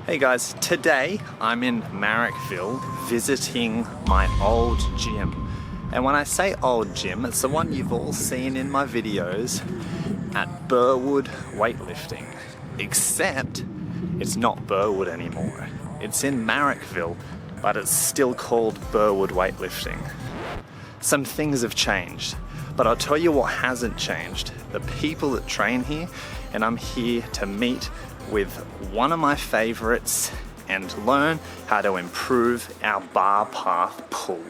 Hey guys, today I'm in Marrickville visiting my old gym. And when I say old gym, it's the one you've all seen in my videos at Burwood Weightlifting. Except it's not Burwood anymore. It's in Marrickville, but it's still called Burwood Weightlifting. Some things have changed, but I'll tell you what hasn't changed. The people that train here, and I'm here to meet with one of my favorites and learn how to improve our bar path pull.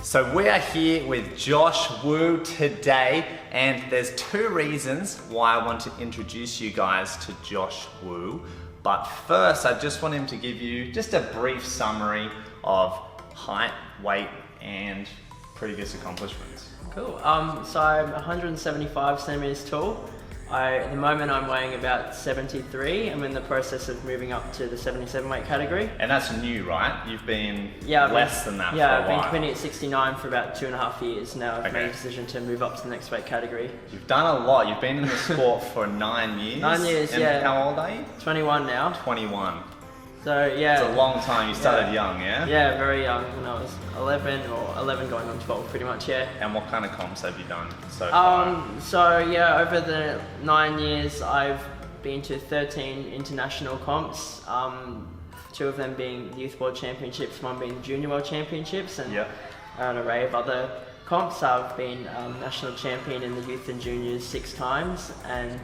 So we are here with Josh Wu today, and there's two reasons why I want to introduce you guys to Josh Wu. But first, I just want him to give you just a brief summary of height, weight, and previous accomplishments. Cool. So I'm 175 centimeters tall. At the moment I'm weighing about 73. I'm in the process of moving up to the 77 weight category. And that's new, right? You've been less than that for a while. Yeah, I've been competing at 69 for about 2.5 years now. I've made a decision to move up to the next weight category. You've done a lot. You've been in the sport for 9 years. 9 years, and yeah. How old are you? 21 now. 21. So yeah. It's a long time. You started young, yeah? Yeah, very young. When I was 11 or 11 going on 12 pretty much, yeah. And what kind of comps have you done so far? So yeah, over the 9 years I've been to 13 international comps. 2 of them being Youth World Championships, 1 being Junior World Championships, and an array of other comps. I've been national champion in the youth and juniors 6 times, and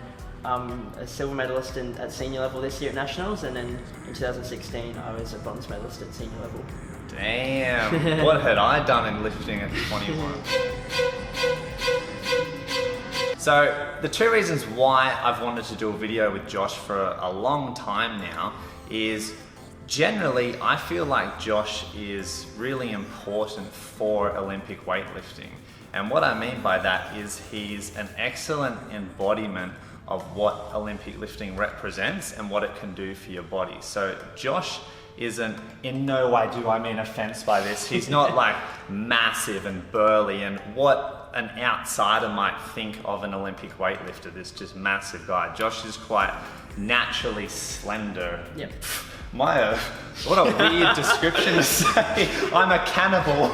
a silver medalist at senior level this year at nationals, and then in 2016 I was a bronze medalist at senior level. Damn, what had I done in lifting at 21? So the 2 reasons why I've wanted to do a video with Josh for a long time now is generally I feel like Josh is really important for Olympic weightlifting. And what I mean by that is he's an excellent embodiment of what Olympic lifting represents and what it can do for your body. So Josh isn't, in no way do I mean offense by this, he's not like massive and burly and what an outsider might think of an Olympic weightlifter, this just massive guy. Josh is quite naturally slender. Yep. What a weird description to say. I'm a cannibal.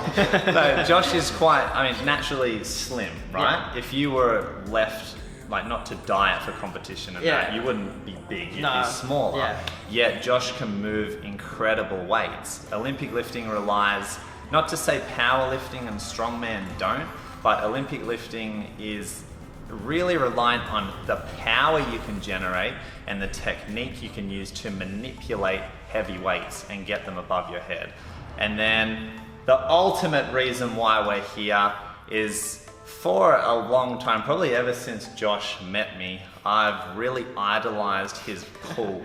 No, Josh is quite, naturally slim, right? Yep. If you were left not to diet for competition and that, you wouldn't be big, you'd be smaller. Yeah. Yet Josh can move incredible weights. Olympic lifting relies, not to say powerlifting and strongman don't, but Olympic lifting is really reliant on the power you can generate and the technique you can use to manipulate heavy weights and get them above your head. And then the ultimate reason why we're here is, for a long time, probably ever since Josh met me, I've really idolized his pull.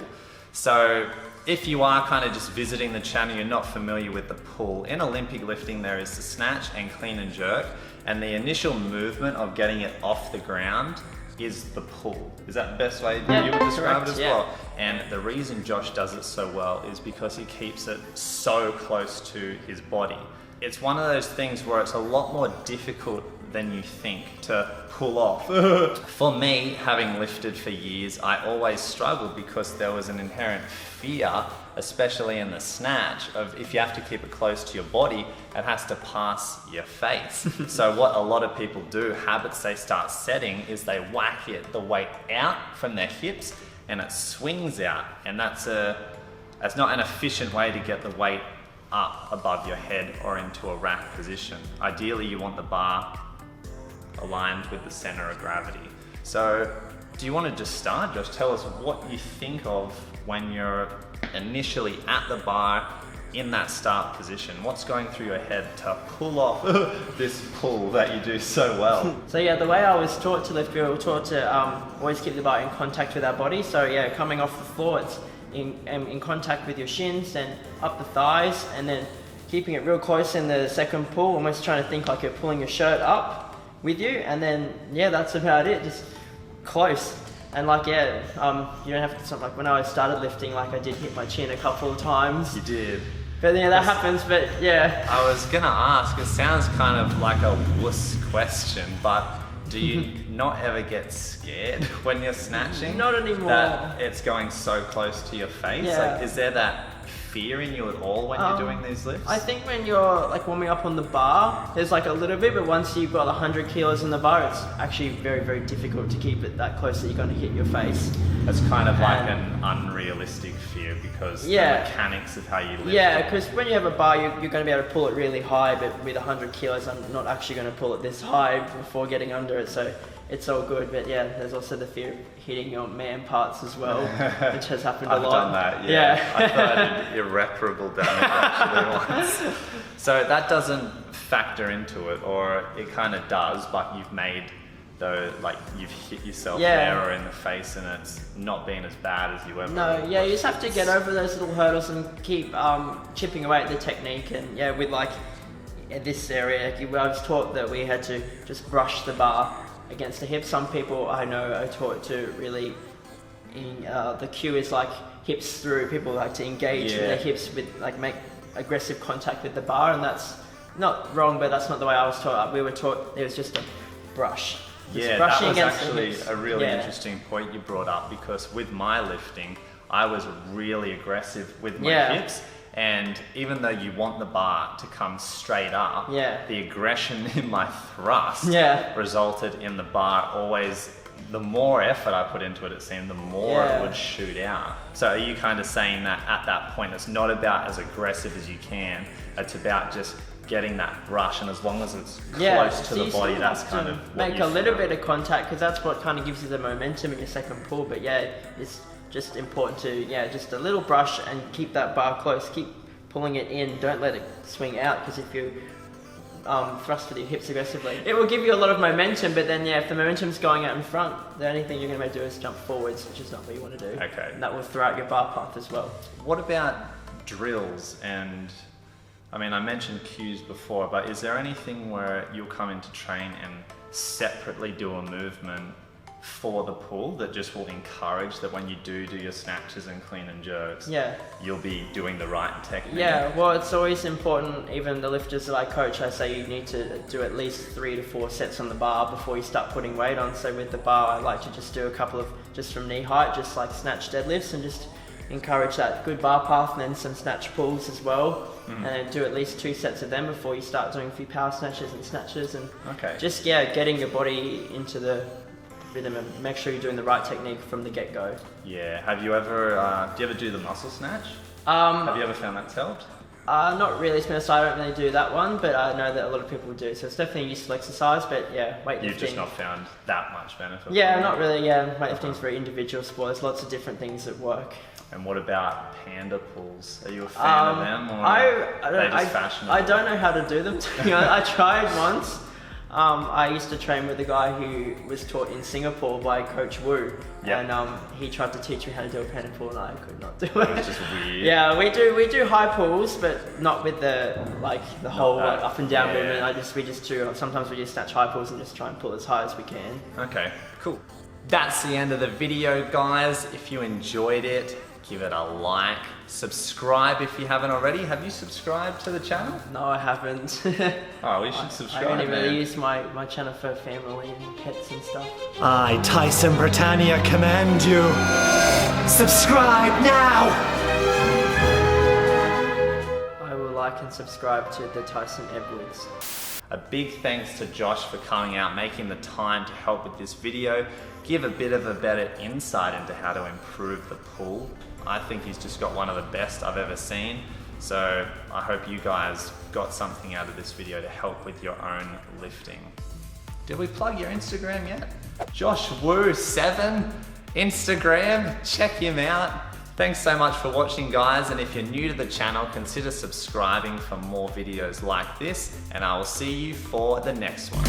So if you are kind of just visiting the channel, you're not familiar with the pull. In Olympic lifting, there is the snatch and clean and jerk, and the initial movement of getting it off the ground is the pull. Is that the best way you would describe it as well? And the reason Josh does it so well is because he keeps it so close to his body. It's one of those things where it's a lot more difficult than you think to pull off. For me, having lifted for years, I always struggled because there was an inherent fear, especially in the snatch, of if you have to keep it close to your body, it has to pass your face. So what a lot of people do, habits they start setting, is they whack the weight out from their hips and it swings out, and that's not an efficient way to get the weight up above your head or into a rack position. Ideally, you want the bar aligned with the center of gravity. So do you want to just start? Just tell us what you think of when you're initially at the bar in that start position. What's going through your head to pull off this pull that you do so well? So yeah, the way I was taught to lift, we were taught to always keep the bar in contact with our body. So yeah, coming off the floor, it's in contact with your shins and up the thighs, and then keeping it real close in the second pull, almost trying to think like you're pulling your shirt up with you, and then that's about it, just close. And like, yeah, you don't have to, something like when I started lifting, like I did hit my chin a couple of times. You did. But yeah, that happens, but yeah. I was gonna ask, it sounds kind of like a wuss question, but do you not ever get scared when you're snatching? Not anymore. That it's going so close to your face? Yeah. Like, is there that fear in you at all when you're doing these lifts? I think when you're like warming up on the bar, there's like a little bit, but once you've got 100 kilos in the bar, it's actually very, very difficult to keep it that close that you're going to hit your face. It's kind of like an unrealistic fear because the mechanics of how you lift. Yeah, because when you have a bar, you're going to be able to pull it really high, but with 100 kilos, I'm not actually going to pull it this high before getting under it, so it's all good. But yeah, there's also the fear of hitting your man parts as well, which has happened a lot. I've done that, yeah. I thought I did irreparable damage actually once. So that doesn't factor into it, or it kind of does, but you've made like you've hit yourself there or in the face, and it's not been as bad as you ever. No, yeah, you just have to get over those little hurdles and keep chipping away at the technique. And yeah, with like this area, I was taught that we had to just brush the bar against the hip. Some people I know are taught to really, the cue is like hips through. People like to engage with their hips with like make aggressive contact with the bar, and that's not wrong, but that's not the way I was taught. We were taught it was just a brush. Yeah, that was actually a really interesting point you brought up, because with my lifting, I was really aggressive with my hips. And even though you want the bar to come straight up, the aggression in my thrust resulted in the bar always, the more effort I put into it, it seemed, the more it would shoot out. So are you kind of saying that at that point, it's not about as aggressive as you can, it's about just getting that brush, and as long as it's close to the body, that's kind of what make a little bit of contact, because that's what kind of gives you the momentum in your second pull. But yeah, it's just important to just a little brush and keep that bar close, keep pulling it in, don't let it swing out, because if you thrust with your hips aggressively, it will give you a lot of momentum, but then if the momentum's going out in front, the only thing you're going to do is jump forwards, which is not what you want to do. Okay. And that will throw out your bar path as well. What about drills? And I mean, I mentioned cues before, but is there anything where you'll come into train and separately do a movement for the pull that just will encourage that when you do your snatches and clean and jerks, you'll be doing the right technique? Yeah, well, it's always important, even the lifters that I coach, I say you need to do at least 3 to 4 sets on the bar before you start putting weight on. So with the bar, I like to just do a couple of, just from knee height, just like snatch deadlifts, and just encourage that good bar path, and then some snatch pulls as well. And then do at least 2 sets of them before you start doing a few power snatches and snatches, and just getting your body into the rhythm, and make sure you're doing the right technique from the get-go. Yeah. Have you ever, do you ever do the muscle snatch? Have you ever found that's helped? Not really, so I don't really do that one, but I know that a lot of people do, so it's definitely a useful exercise. But yeah, weightlifting. You've just not found that much benefit? Yeah, not really, weightlifting is a very individual sport. There's lots of different things that work. And what about panda pulls? Are you a fan of them, or are they just fashionable? I don't know how to do them, to be honest. I tried once. I used to train with a guy who was taught in Singapore by Coach Wu, and he tried to teach me how to do a panda pull, and I could not do it. It was just weird. Yeah, we do high pulls, but not with the whole up and down movement. We just do. Sometimes we just snatch high pulls and just try and pull as high as we can. Okay, cool. That's the end of the video, guys. If you enjoyed it, give it a like, subscribe if you haven't already. Have you subscribed to the channel? No, I haven't. Oh, we should subscribe. I only really use my channel for family and pets and stuff. I, Tyson Britannia, command you. Subscribe now! I will like and subscribe to the Tyson Edwards. A big thanks to Josh for coming out, making the time to help with this video, give a bit of a better insight into how to improve the pull. I think he's just got one of the best I've ever seen. So I hope you guys got something out of this video to help with your own lifting. Did we plug your Instagram yet? Josh Wu 7 Instagram, check him out. Thanks so much for watching, guys, and if you're new to the channel, consider subscribing for more videos like this, and I will see you for the next one.